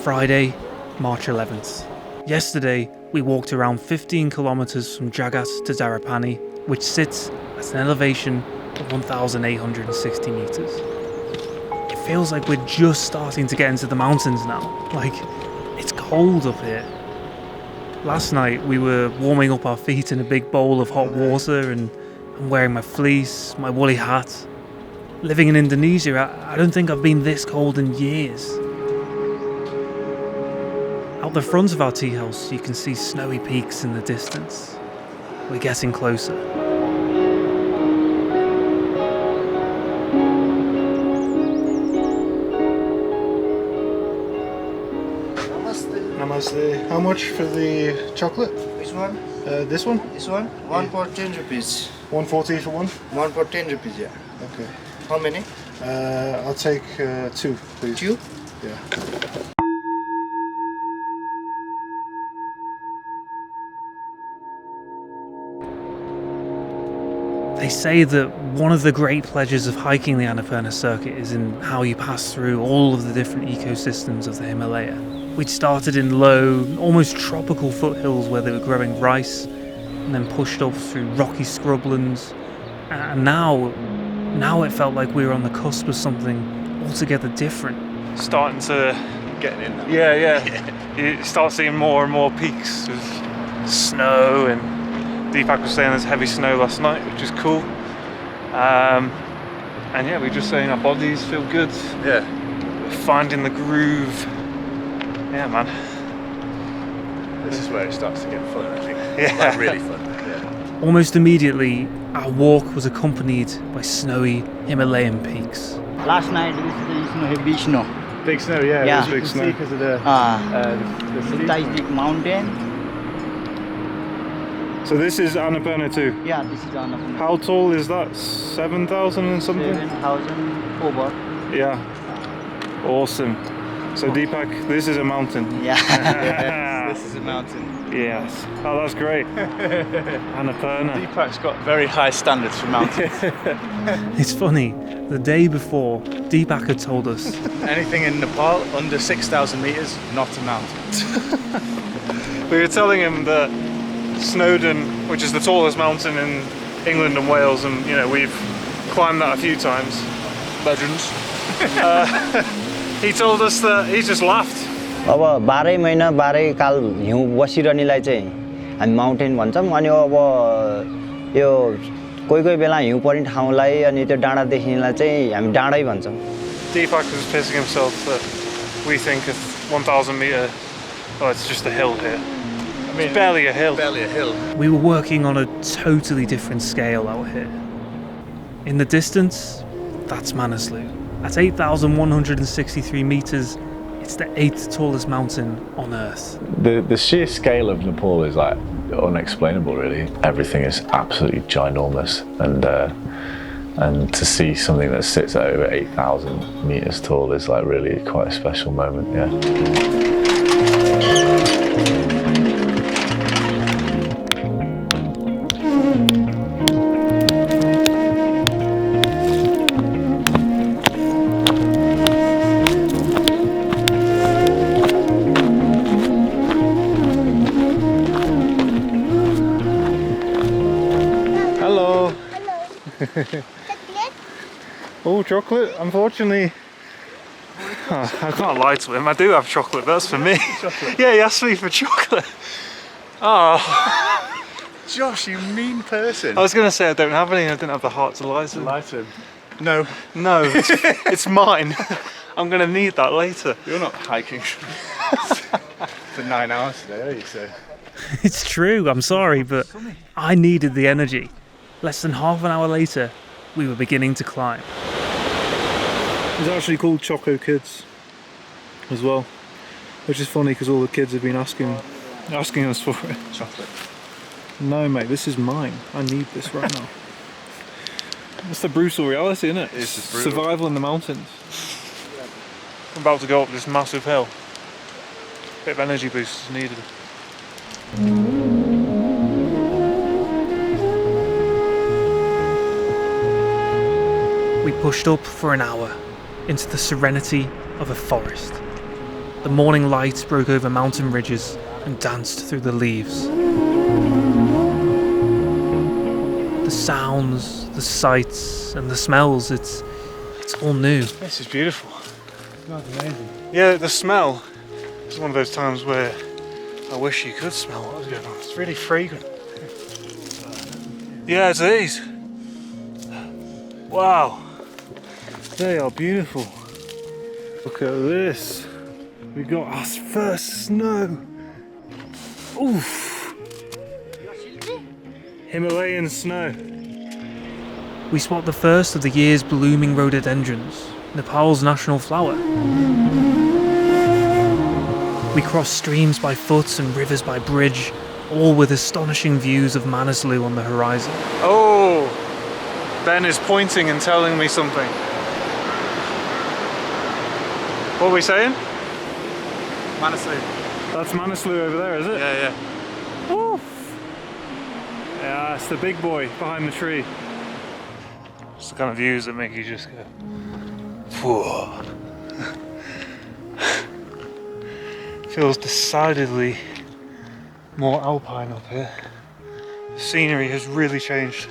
Friday, March 11th. Yesterday, we walked around 15 kilometers from Jagat to Dharapani, which sits at an elevation of 1,860 meters. It feels like we're just starting to get into the mountains now. Like, it's cold up here. Last night, we were warming up our feet in a big bowl of hot water, and I'm wearing my fleece, my woolly hat. Living in Indonesia, I don't think I've been this cold in years. Out the front of our tea house, you can see snowy peaks in the distance. We're getting closer. Namaste. How much for the chocolate? Which one? This one? This one? One for 10 rupees. 140 for one? One for 10 rupees, yeah. Okay. How many? I'll take 2, please. 2? Yeah. They say that one of the great pleasures of hiking the Annapurna Circuit is in how you pass through all of the different ecosystems of the Himalaya. We'd started in low, almost tropical foothills where they were growing rice, and then pushed up through rocky scrublands, and now it felt like we were on the cusp of something altogether different. Starting to... Getting in now. Yeah. You start seeing more and more peaks with snow, and Deepak was saying there's heavy snow last night, which is cool. And yeah, we're just saying our bodies feel good. Yeah. We're finding the groove. Yeah, man. This is where it starts to get fun, I think. Yeah. Like, really fun. Yeah. Almost immediately, our walk was accompanied by snowy Himalayan peaks. Last night we saw heavy snow. Big snow, yeah. Yeah. It was big snow because of the steep. Titanic mountain. So this is Annapurna II. Yeah, this is Annapurna. How tall is that? 7,000 and something? 7,000 over. Yeah. Awesome. So Deepak, this is a mountain. Yeah. This is a mountain. Yes. Oh, that's great. Annapurna. Deepak's got very high standards for mountains. It's funny, the day before, Deepak had told us Anything in Nepal under 6,000 meters, not a mountain. we were telling him that Snowdon, which is the tallest mountain in England and Wales, and you know we've climbed that a few times. Legends. He told us that he just laughed. अब 12 महिना 12 काल हिउँ बसिरहनेलाई चाहिँ हामी mountain भन्छौँ अनि अब यो कोही कोही बेला हिउँ पर्ने ठाउँलाई अनि त्यो डाँडा देखिनेलाई चाहिँ हामी डाँडै भन्छौँ. Deepak was pissing himself that we think of 1,000 meter. Oh, it's just a hill here. I mean, it's barely a hill. Barely a hill. We were working on a totally different scale out here. In the distance, that's Manaslu. At 8,163 meters, it's the 8th tallest mountain on Earth. The sheer scale of Nepal is like unexplainable, really. Everything is absolutely ginormous, and to see something that sits at over 8,000 meters tall is like really quite a special moment. Yeah. Oh, chocolate. Unfortunately, I can't lie to him, I do have chocolate, that's for me. Chocolate? Yeah, he asked me for chocolate. Oh. Josh, you mean person. I was going to say I don't have any, I didn't have the heart to lie to him. Lie to him. No. No, it's mine. I'm going to need that later. You're not hiking for 9 hours today, are you, sir? It's true, I'm sorry, but I needed the energy. Less than half an hour later, we were beginning to climb. It's actually called Choco Kids as well, which is funny because all the kids have been asking us for it. Chocolate. No, mate, this is mine. I need this right now. It's the brutal reality, isn't it? It's just brutal. Survival in the mountains. I'm about to go up this massive hill. Bit of energy boost is needed. We pushed up for an hour into the serenity of a forest. The morning light broke over mountain ridges and danced through the leaves. The sounds, the sights and the smells, it's all new. This is beautiful. That's amazing. Yeah, the smell is one of those times where I wish you could smell what was going on. It's really fragrant. Yeah, it's these. Wow. They are beautiful. Look at this. We got our first snow. Oof. Himalayan snow. We spot the first of the year's blooming rhododendrons, Nepal's national flower. We cross streams by foot and rivers by bridge, all with astonishing views of Manaslu on the horizon. Oh, Ben is pointing and telling me something. What are we saying? Manaslu. That's Manaslu over there, is it? Yeah. Oof. Yeah, it's the big boy behind the tree. It's the kind of views that make you just go, whoa. Feels decidedly more alpine up here. The scenery has really changed.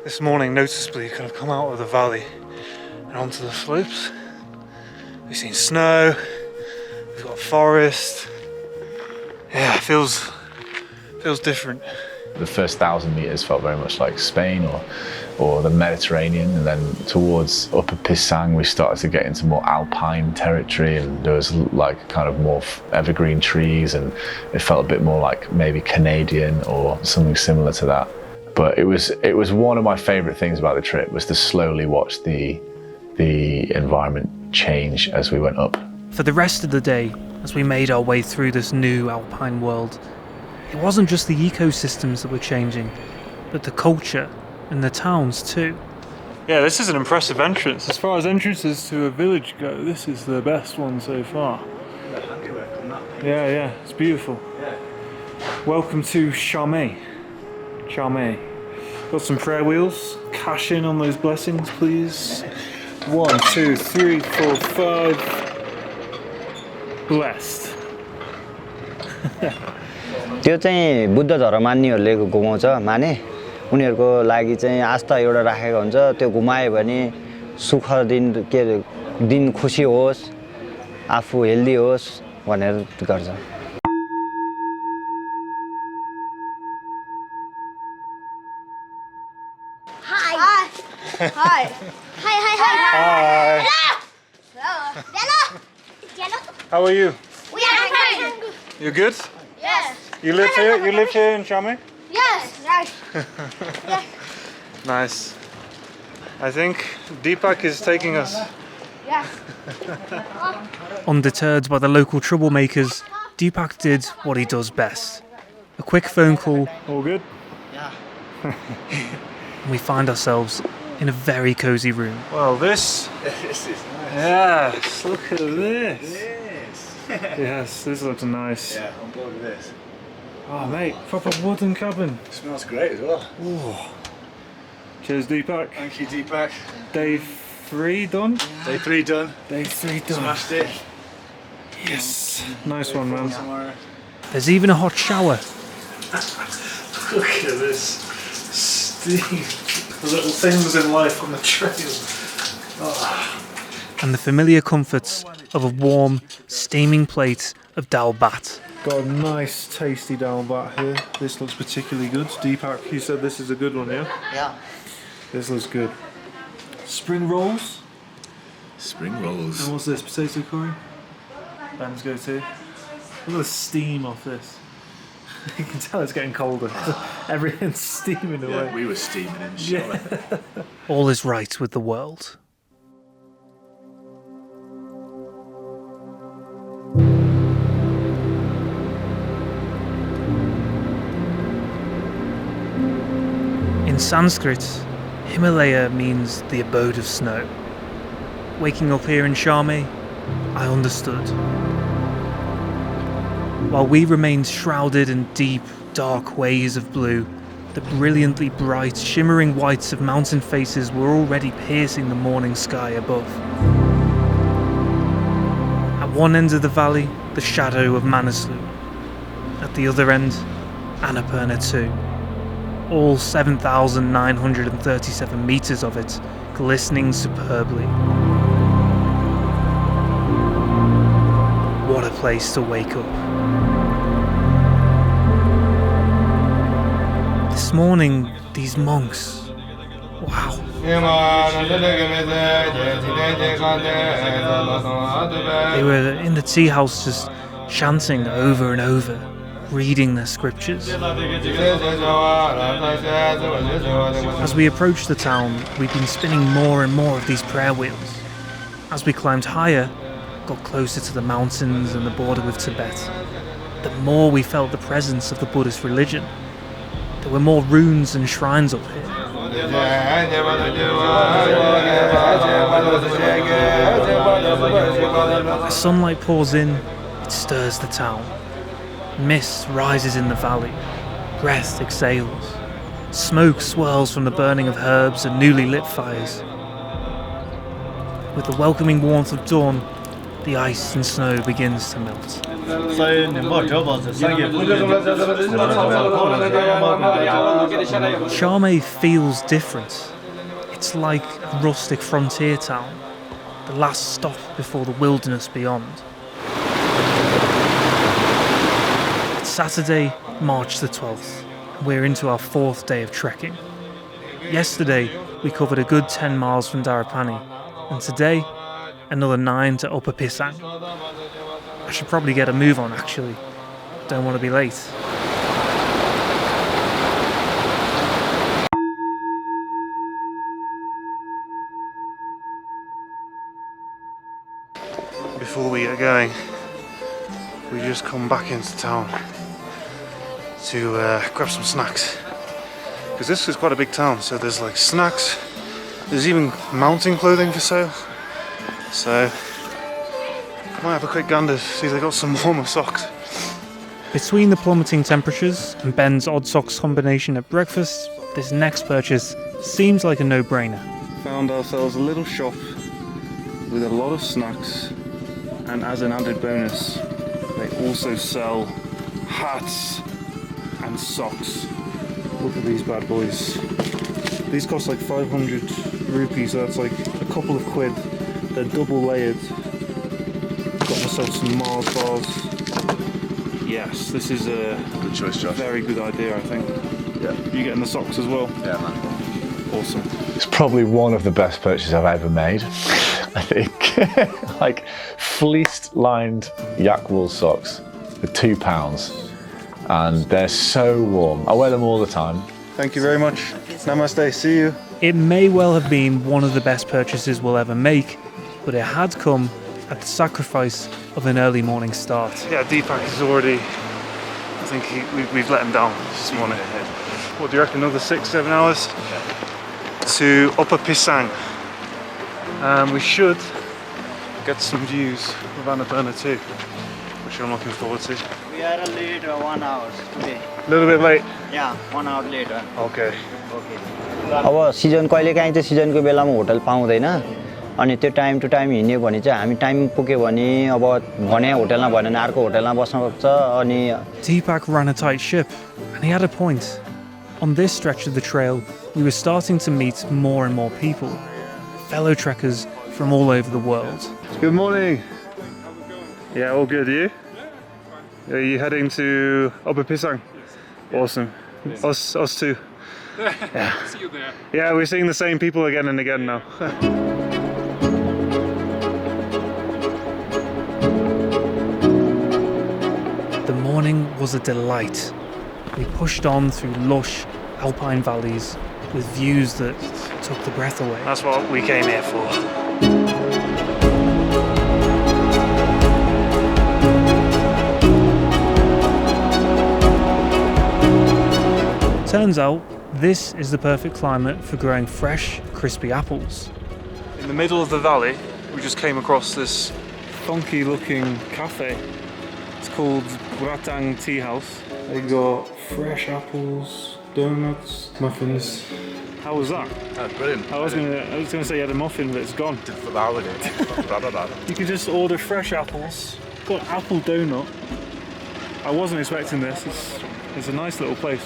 This morning, noticeably, you kind of come out of the valley and onto the slopes. We've seen snow, we've got forest. Yeah, it feels different. The first 1,000 meters felt very much like Spain or the Mediterranean, and then towards Upper Pisang we started to get into more alpine territory, and there was like kind of more evergreen trees, and it felt a bit more like maybe Canadian or something similar to that. But it was one of my favorite things about the trip was to slowly watch the environment change as we went up. For the rest of the day, as we made our way through this new alpine world, it wasn't just the ecosystems that were changing, but the culture and the towns too. Yeah, this is an impressive entrance. As far as entrances to a village go, this is the best one so far. Yeah, it's beautiful. Welcome to Chame. Chame. Got some prayer wheels. Cash in on those blessings, please. 1, 2, 3, 4, 5. Blessed. त्यो चाहिँ बुद्ध धर्म मान्नेहरूले घुमाउँछ माने उनीहरूको लागि चाहिँ आस्था एउटा राखेको हुन्छ त्यो घुमायो भने सुख दिन खुसी होस् आफू हेल्दी होस् भनेर गर्छ Hi. Hello. How are you? We are fine. You good? Yes. You live here? You live here in Chame? Yes. Right. Nice. I think Deepak is taking us. Yes. Undeterred by the local troublemakers, Deepak did what he does best. A quick phone call, All good? and we find ourselves in a very cosy room. Well, this This is nice. Yes, look at this. Yes, this looks nice. Yeah, I'm bored with this. Oh, mate, proper wooden cabin. It smells great as well. Ooh. Cheers, Deepak. Thank you, Deepak. Day 3 done? Day 3 done. Day 3 done. Smashed it. Yes. Nice one, man. Tomorrow. There's even a hot shower. Look at this steam. The little things in life on the trail. And the familiar comforts of a warm, steaming plate of dal bat. Got a nice, tasty dal bat here. This looks particularly good. Deepak, you said this is a good one, yeah? Yeah. This looks good. Spring rolls. Spring rolls. And what's this? Potato curry? Ben's go to. Look at the steam off this. You can tell it's getting colder. Everything's steaming away. We were steaming in Chame. All is right with the world. In Sanskrit, Himalaya means the abode of snow. Waking up here in Chame, I understood. While we remained shrouded in deep, dark waves of blue, the brilliantly bright, shimmering whites of mountain faces were already piercing the morning sky above. At one end of the valley, the shadow of Manaslu. At the other end, Annapurna II. All 7,937 metres of it glistening superbly. What a place to wake up. This morning, these monks, wow. They were in the tea house just chanting over and over, reading their scriptures. As we approached the town, we'd been spinning more and more of these prayer wheels. As we climbed higher, got closer to the mountains and the border with Tibet, the more we felt the presence of the Buddhist religion. There were more runes and shrines up here. As sunlight pours in, it stirs the town. Mist rises in the valley. Breath exhales. Smoke swirls from the burning of herbs and newly lit fires. With the welcoming warmth of dawn, the ice and snow begins to melt. Chame feels different. It's like a rustic frontier town, the last stop before the wilderness beyond. It's Saturday, March the 12th. We're into our 4th day of trekking. Yesterday, we covered a good 10 miles from Dharapani, and today, another 9 to Upper Pisang. I should probably get a move on, actually. Don't want to be late. Before we get going, we just come back into town to grab some snacks. Because this is quite a big town, so there's like snacks, there's even mountain clothing for sale. So, might have a quick gander, see if they got some warmer socks. Between the plummeting temperatures and Ben's odd socks combination at breakfast, this next purchase seems like a no-brainer. Found ourselves a little shop with a lot of snacks, and as an added bonus, they also sell hats and socks. Look at these bad boys. These cost like 500 rupees, so that's like a couple of quid. They're double layered. Got myself some Mars bars. Yes, this is a Good choice, Josh. very good idea, I think. Yeah. You getting the socks as well? Yeah, man. Awesome. It's probably one of the best purchases I've ever made, I think. Like fleeced lined yak wool socks for £2, and they're so warm. I wear them all the time. Thank you very much. Namaste, see you. It may well have been one of the best purchases we'll ever make, but it had come at the sacrifice of an early morning start. Yeah, Deepak is already, I think we've let him down this morning. What do you reckon, another 6-7 hours to Upper Pisang? We should get some views of Annapurna II, which I'm looking forward to. We are late 1 hour today. A little bit late? Yeah, 1 hour later. Okay. अब season कहिलेकाहीँ चाहिँ सिजनको बेलामा hotel पाउँदैन अनि त्यो time to time हिँड्यो भने चाहिँ हामी टाइम पुग्यो भने अब भने होटलमा भन्यो भने अर्को होटलमा बस्न सक्छ अनि Deepak ran a tight ship, and he had a point. On this stretch of the trail, we were starting to meet more and more people, fellow trekkers from all over the world. Good morning. Yeah, all good. You? Are you heading to Upper Pisang? Awesome. Us too. Yeah. See you there. Yeah, we're seeing the same people again and again now. The morning was a delight. We pushed on through lush alpine valleys with views that took the breath away. That's what we came here for. Turns out, this is the perfect climate for growing fresh, crispy apples. In the middle of the valley, we just came across this funky looking cafe. It's called Bratang Tea House. They got fresh apples, donuts, muffins. How was that? That's brilliant. I was gonna say you had a muffin, but it's gone. Devoured it. You can just order fresh apples. Got an apple donut. I wasn't expecting this. It's a nice little place.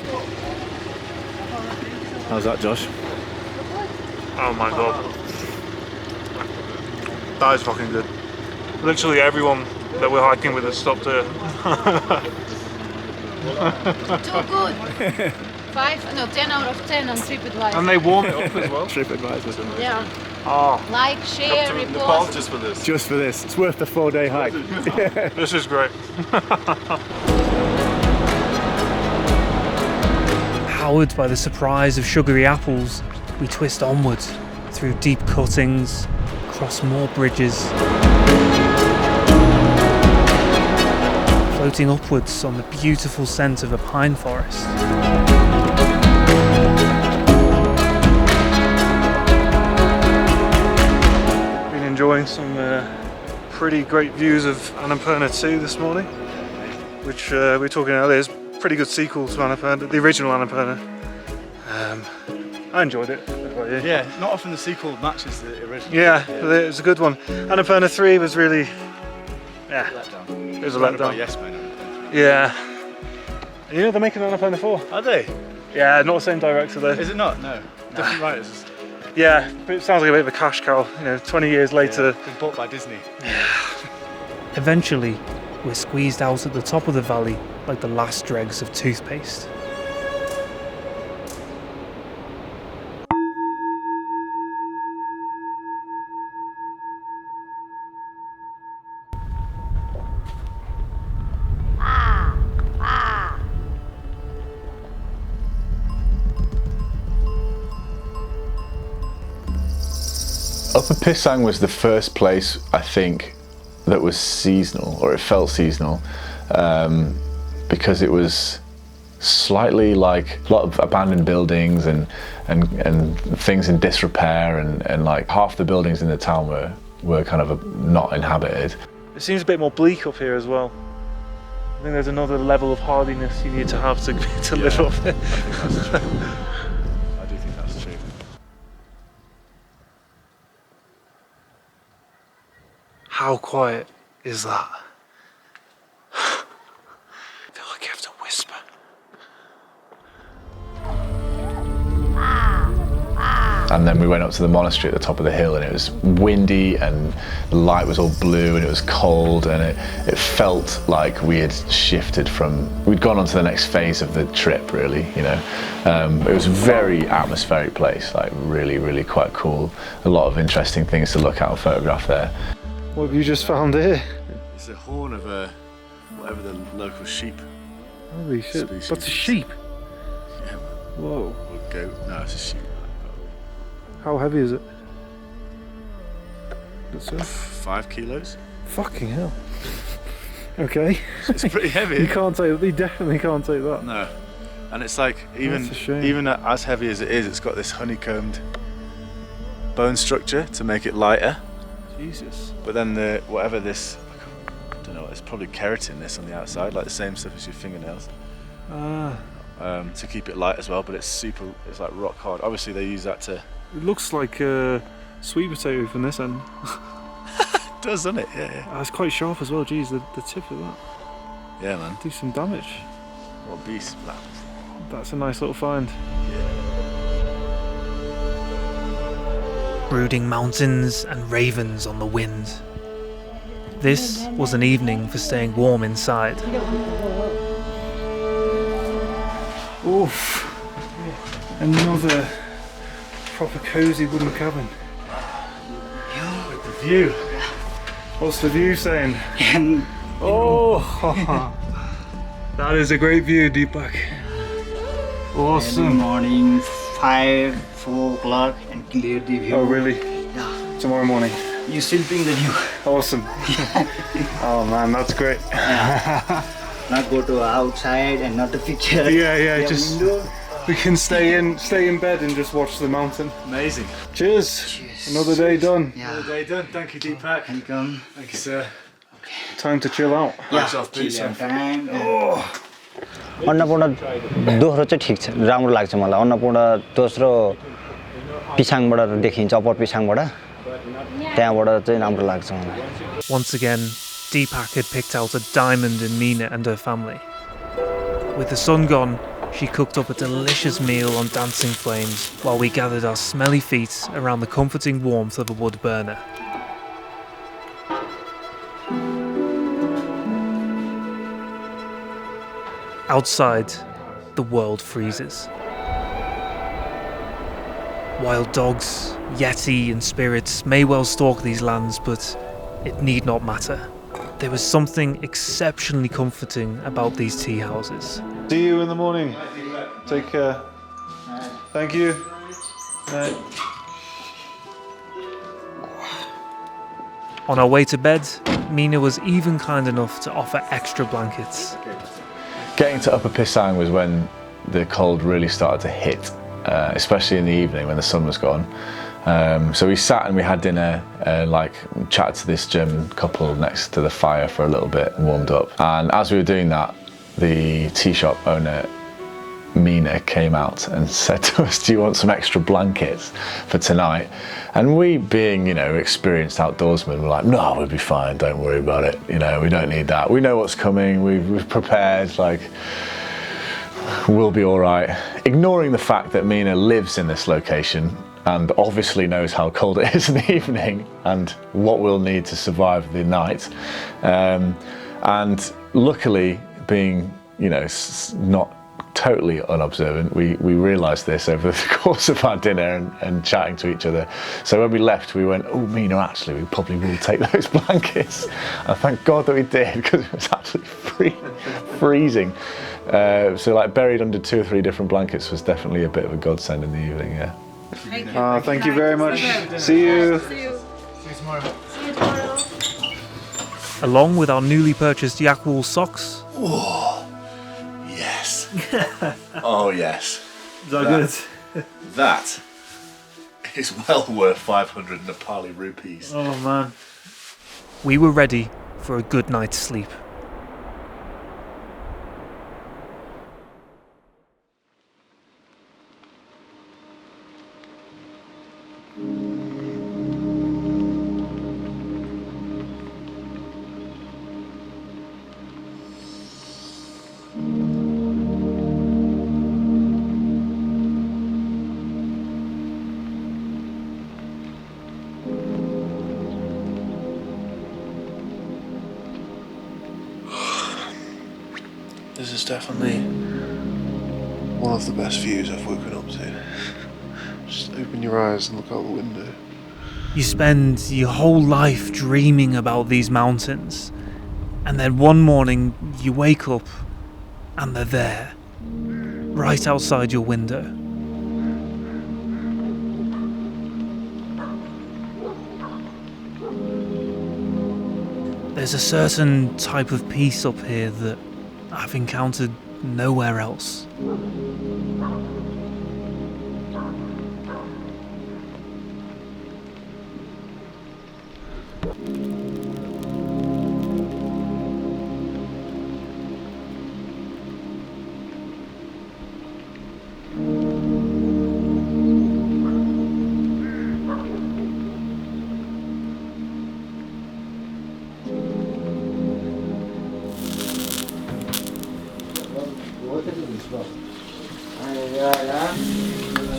How's that, Josh? Oh my god. That is fucking good. Literally everyone that we're hiking with has stopped here. Too good. 10 out of 10 on TripAdvisor. And they warm it up as well. TripAdvisor. Yeah. Oh, Like, share, Nepal repost. just for this. Just for this. It's worth the 4-day hike. this is great. Powered by the surprise of sugary apples, we twist onward through deep cuttings, across more bridges, floating upwards on the beautiful scent of a pine forest. Been enjoying some pretty great views of Annapurna II this morning, which we were talking earlier is a pretty good sequel to Annapurna, the original Annapurna. I enjoyed it. What about you? Yeah, not often the sequel matches the original. Yeah, it was a good one. Annapurna 3 was really, yeah, it was a letdown. Yes, man. Yeah. You know they're making Annapurna 4? Are they? Yeah, not the same director though. Is it not? No. Different writers. Yeah, but it sounds like a bit of a cash cow. 20 years later. Been bought by Disney. Eventually, we're squeezed out at the top of the valley like the last dregs of toothpaste. Upper Pisang was the first place, I think, that was seasonal, or it felt seasonal, because it was slightly like a lot of abandoned buildings and things in disrepair, and like half the buildings in the town were kind of not inhabited. It seems a bit more bleak up here as well. I think there's another level of hardiness you need to have to live up there. I do think that's true. How quiet is that? I feel like you have to whisper. And then we went up to the monastery at the top of the hill, and it was windy and the light was all blue and it was cold, and it felt like we had shifted we'd gone on to the next phase of the trip, really, It was a very atmospheric place, like really, really quite cool. A lot of interesting things to look at and photograph there. What have you just found here? It's the horn of whatever the local sheep. Holy shit, Species. that's a sheep. Yeah, man. Whoa. Or goat. No, it's a sheep. How heavy is it? That's it. 5 kilos. Fucking hell. Okay. It's pretty heavy. You definitely can't take that. No. And it's like, That's a shame. even as heavy as it is, it's got this honeycombed bone structure to make it lighter. Jesus. But then I don't know, it's probably keratin this on the outside, like the same stuff as your fingernails, to keep it light as well, but it's like rock hard. Obviously they use that to... It looks like a sweet potato from this end. It does, doesn't it? Yeah. It's quite sharp as well, geez, the tip of that. Yeah, man. Do some damage. What a beast, man. That's a nice little find. Brooding mountains and ravens on the wind. This was an evening for staying warm inside. Oof. Another proper cosy wooden cabin. With the view. What's the view saying? Oh, that is a great view, Deepak. Awesome. Every morning, 4 o'clock, and clear the view. Oh, really? Yeah. Tomorrow morning. You still ping the view. Awesome. Oh man, that's great. Not go to outside and not the picture. Yeah, just window. we can stay in bed and just watch the mountain. Amazing. Cheers. Another day done. Yeah. Another day done. Thank you, Deepak. Welcome. Thank you, sir. Time to chill out. Annapurna दोस्रो चाहिँ ठिक छ राम्रो लाग्छ मलाई अन्नपूर्ण दोस्रो पिसाङबाट देखिन्छ upper पिसाङबाट त्यहाँबाट चाहिँ राम्रो लाग्छ मलाई Once again, Deepak had picked out a diamond in Meena and her family. With the sun gone, she cooked up a delicious meal on dancing flames while we gathered our smelly feet around the comforting warmth of a wood burner. Outside, the world freezes. Wild dogs, yeti and spirits may well stalk these lands, but it need not matter. There was something exceptionally comforting about these tea houses. See you in the morning. Take care. Thank you. Night. On our way to bed, Meena was even kind enough to offer extra blankets. Getting to Upper Pisang was when the cold really started to hit, especially in the evening when the sun was gone. So we sat and we had dinner, chatted to this German couple next to the fire for a little bit and warmed up. And as we were doing that, the tea shop owner, Meena, came out and said to us, "Do you want some extra blankets for tonight?" And we, being, experienced outdoorsmen, were like, "No, we'll be fine, don't worry about it. We don't need that. We know what's coming, we've prepared, we'll be all right." Ignoring the fact that Meena lives in this location and obviously knows how cold it is in the evening and what we'll need to survive the night. And luckily, being, not totally unobservant, we realised this over the course of our dinner and chatting to each other. So when we left, we went, "Oh, Meena, actually, we probably will take those blankets." And thank God that we did, because it was absolutely freezing. So buried under 2 or 3 different blankets was definitely a bit of a godsend in the evening, yeah. Thank you very much. See you. See you tomorrow. Along with our newly purchased yak wool socks. Oh, yes. Oh, yes. Is that good? That is well worth 500 Nepali rupees. Oh man. We were ready for a good night's sleep. This is definitely one of the best views I've woken up to. Just open your eyes and look out the window. You spend your whole life dreaming about these mountains, and then one morning you wake up and they're there, right outside your window. There's a certain type of peace up here that I've encountered nowhere else.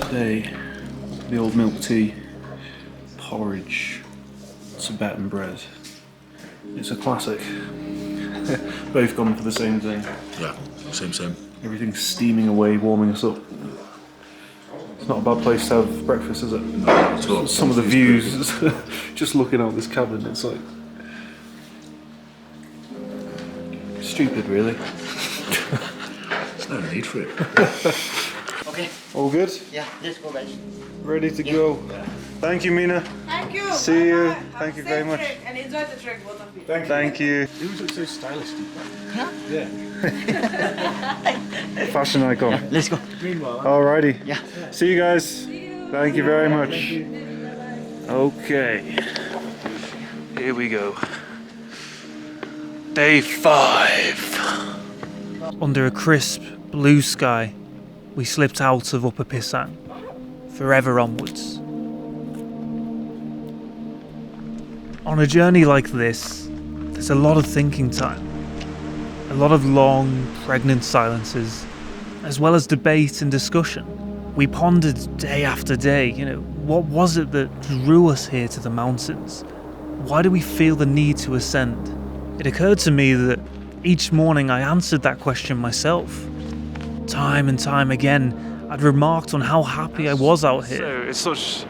Today, the old milk tea, porridge, Tibetan bread. It's a classic. Both gone for the same thing. Yeah, same. Everything's steaming away, warming us up. It's not a bad place to have breakfast, is it? No, at all. Some of the views, just looking out this cabin, it's like stupid, really. There's no need for it. Okay. All good? Yeah, let's go guys. Ready to go. Thank you, Meena. Thank you. See you. Bye-bye. Have Thank a you very safe much. trek and enjoy the trek, both of you. Thank you. He always looks so stylish, Deepak. Huh? Yeah. Fashion icon. Let's go. Alrighty. Yeah. See you guys. Thank you very much. Okay. Here we go. Day 5. Under a crisp, blue sky, we slipped out of Upper Pisang, forever onwards. On a journey like this, there's a lot of thinking time. A lot of long, pregnant silences, as well as debate and discussion. We pondered day after day, what was it that drew us here to the mountains? Why do we feel the need to ascend? It occurred to me that each morning I answered that question myself. Time and time again, I'd remarked on how happy I was out here. So it's such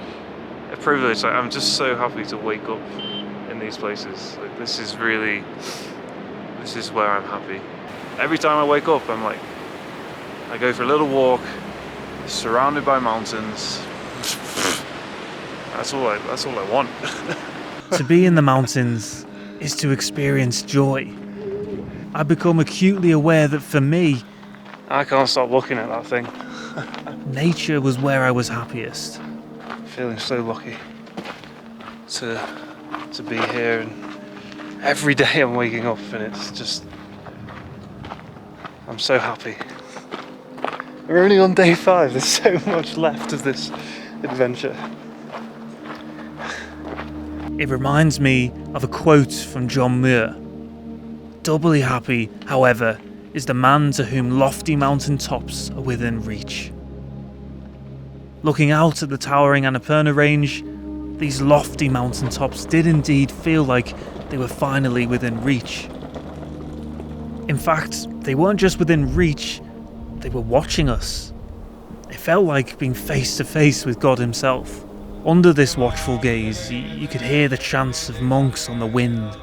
a privilege. I'm just so happy to wake up in these places. This is where I'm happy. Every time I wake up, I'm like, I go for a little walk, surrounded by mountains. That's all I want. To be in the mountains is to experience joy. I've become acutely aware that for me, I can't stop looking at that thing. nature was where I was happiest. Feeling so lucky to be here, and every day I'm waking up and it's just, I'm so happy. We're only on day 5, there's so much left of this adventure. It reminds me of a quote from John Muir. Doubly happy, however, is the man to whom lofty mountain tops are within reach. Looking out at the towering Annapurna range, these lofty mountain tops did indeed feel like they were finally within reach. In fact, they weren't just within reach, they were watching us. It felt like being face to face with God himself. Under this watchful gaze, you could hear the chants of monks on the wind,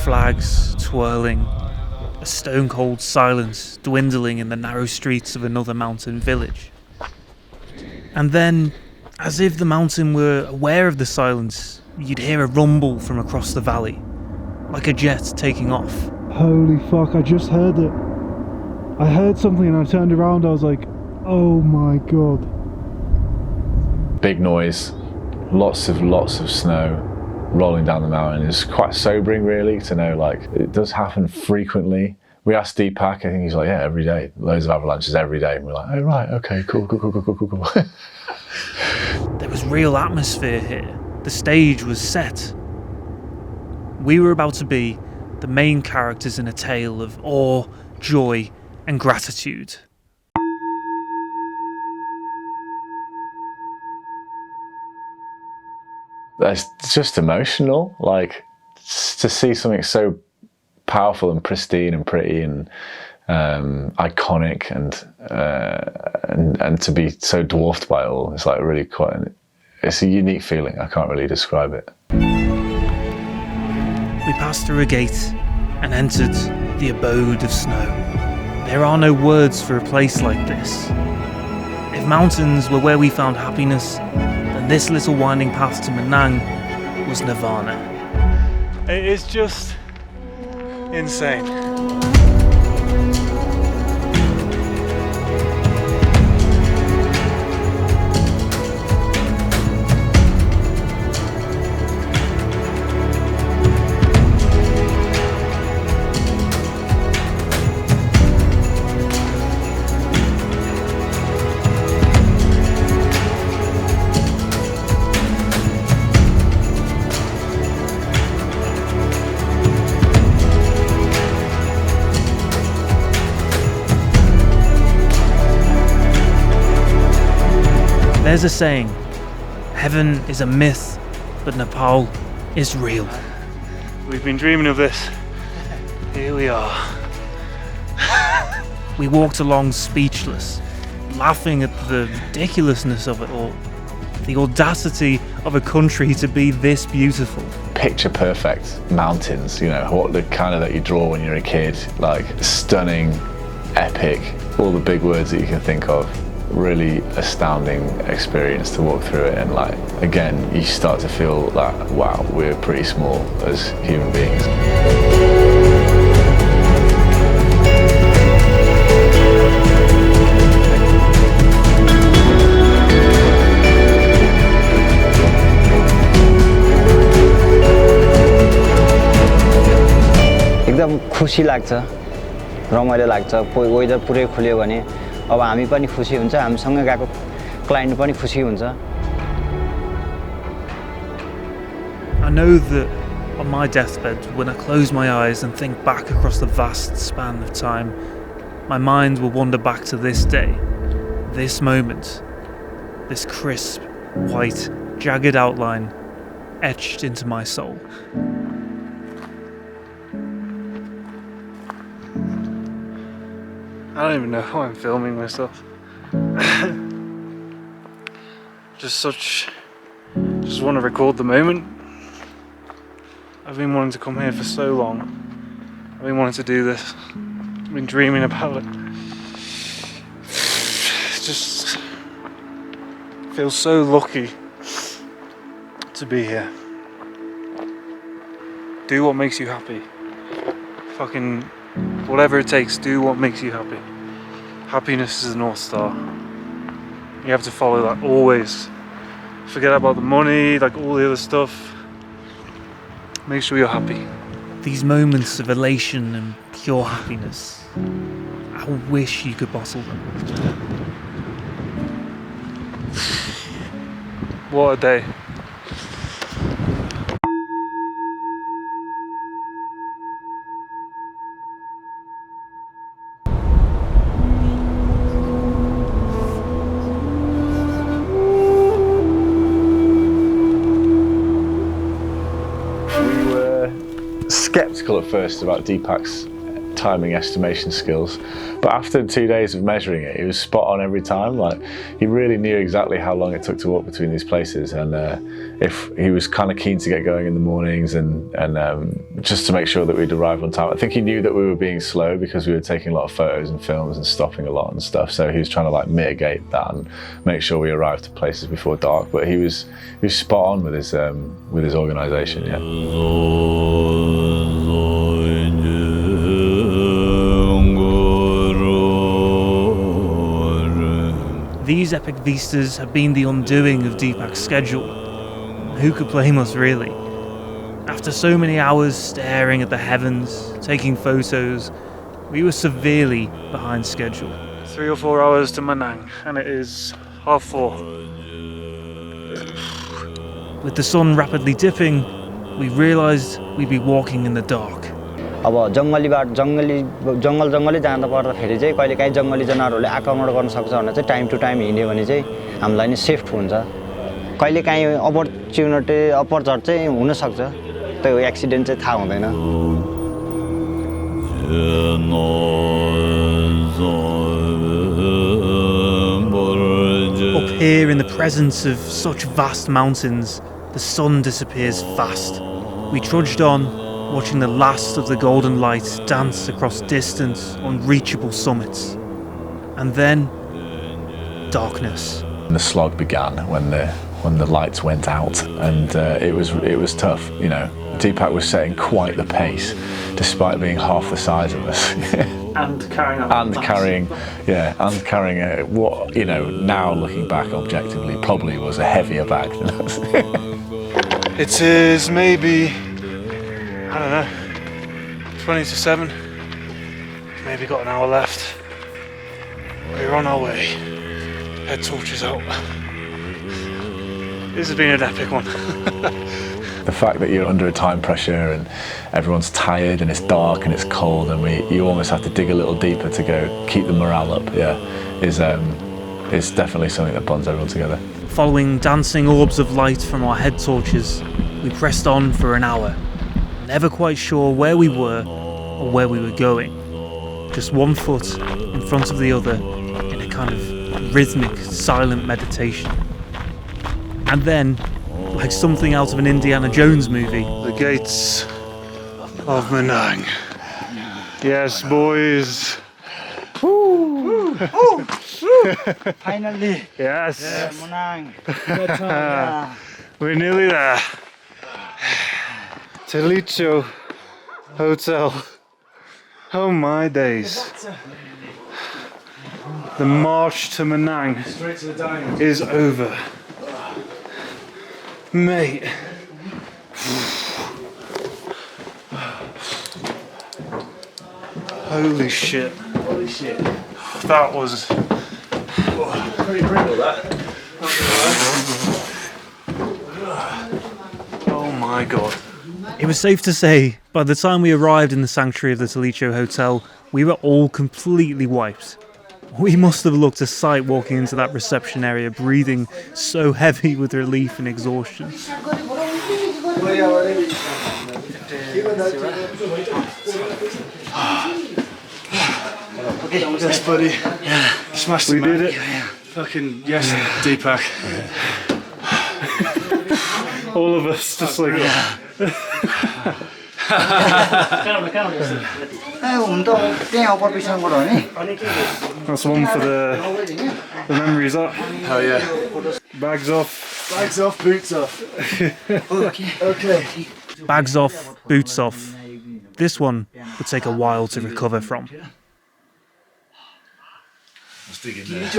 flags twirling, a stone-cold silence dwindling in the narrow streets of another mountain village. And then, as if the mountain were aware of the silence, you'd hear a rumble from across the valley, like a jet taking off. Holy fuck, I just heard it. I heard something and I turned around, I was like, oh my god. Big noise, lots of snow rolling down the mountain. It's quite sobering really to know, like, it does happen frequently. We asked Deepak, I think he's like, yeah, every day, loads of avalanches every day. And we're like, oh right, okay, cool. There was real atmosphere here. The stage was set. We were about to be the main characters in a tale of awe, joy, and gratitude. It's just emotional, like, to see something so powerful and pristine and pretty and iconic and to be so dwarfed by it all. It's like really it's a unique feeling. I can't really describe it. We passed through a gate and entered the abode of snow. There are no words for a place like this. If mountains were where we found happiness, then this little winding path to Manang was nirvana. It is just insane. There's a saying, heaven is a myth, but Nepal is real. We've been dreaming of this. Here we are. We walked along speechless, laughing at the ridiculousness of it all. The audacity of a country to be this beautiful. Picture perfect mountains, what the kind of that you draw when you're a kid, like stunning, epic, all the big words that you can think of. Really astounding experience to walk through it, and like, again, you start to feel that, wow, we're pretty small as human beings. एकदम खुसी लाग्छ रमाइलो लाग्छ weather पुरै खुल्यो भने अब हामी पनि खुसी हुन्छ हामीसँग गएको क्लाइन्ट पनि खुसी हुन्छ I know that on my deathbed, when I close my eyes and think back across the vast span of time, my mind will wander back to this day, this moment, this crisp, white, jagged outline etched into my soul. I don't even know why I'm filming myself. Just want to record the moment. I've been wanting to come here for so long. I've been wanting to do this. I've been dreaming about it. Just feel so lucky to be here. Do what makes you happy. Fucking whatever it takes, do what makes you happy. Happiness is the North Star. You have to follow that always. Forget about the money, like all the other stuff. Make sure you're happy. These moments of elation and pure happiness, I wish you could bottle them. What a day. Skeptical at first about Deepak's timing estimation skills, but after 2 days of measuring it, he was spot on every time. Like, he really knew exactly how long it took to walk between these places, and if he was kind of keen to get going in the mornings and just to make sure that we'd arrive on time. I think he knew that we were being slow because we were taking a lot of photos and films and stopping a lot and stuff, so he was trying to like mitigate that and make sure we arrived to places before dark. But he was spot on with his organisation. Yeah. These epic vistas have been the undoing of Deepak's schedule. Who could blame us, really? After so many hours staring at the heavens, taking photos, we were severely behind schedule. 3 or 4 hours to Manang, and it is 4:30. With the sun rapidly dipping, we realised we'd be walking in the dark. अब जङ्गली जाँदा पर्दाखेरि चाहिँ कहिलेकाहीँ जङ्गली जनावरहरूले आक्रमण गर्न सक्छ भने चाहिँ टाइम टु टाइम हिँड्यो भने चाहिँ हामीलाई नि सेफ हुन्छ कहिलेकाहीँ अपरचट चाहिँ हुन सक्छ त्यो एक्सिडेन्ट चाहिँ थाहा हुँदैन Up here in the presence of such vast mountains, the sun disappears fast. We trudged on, watching the last of the golden light dance across distant, unreachable summits. And then, darkness. The slog began when the lights went out, and it was tough. You know, Deepak was setting quite the pace, despite being half the size of us. And carrying what, you know, now looking back objectively, probably was a heavier bag than us. It is maybe, I don't know, 20 to 7. Maybe got an hour left. We're on our way. Head torches out. This has been an epic one. The fact that you're under a time pressure and everyone's tired and it's dark and it's cold and you almost have to dig a little deeper to go keep the morale up, is definitely something that bonds everyone together. Following dancing orbs of light from our head torches, we pressed on for an hour, never quite sure where we were or where we were going. Just one foot in front of the other in a kind of rhythmic, silent meditation. And then, like something out of an Indiana Jones movie, the gates of Manang. Yes, boys. Woo! Woo! Finally. Yes. Manang. We're nearly there. Telicho Hotel. Oh my days. The march to Manang is over. Mate. Holy shit. Holy shit. That was... Pretty brutal, that. Oh my god. It was safe to say, by the time we arrived in the sanctuary of the Talicho Hotel, we were all completely wiped. We must have looked a sight walking into that reception area, breathing so heavy with relief and exhaustion. Yes, buddy. Yeah. Smashed it, man. Did it. Fucking yes, Deepak. All of us just like... That's one for the memories up. Oh yeah. Bags off. Bags off, boots off. Okay. Bags off, boots off. This one would take a while to recover from. Let's dig in there.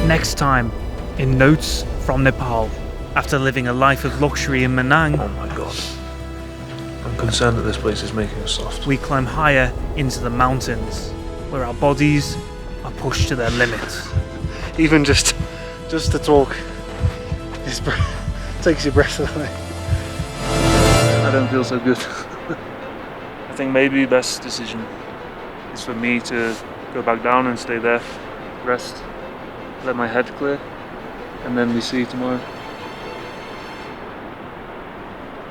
Next time, in Notes from Nepal, after living a life of luxury in Manang, Oh my god. I'm concerned that this place is making us soft. we climb higher into the mountains, where our bodies are pushed to their limits. Even just to talk takes your breath away. I don't feel so good. I think maybe the best decision is for me to go back down and stay there, rest, let my head clear, and then we see tomorrow.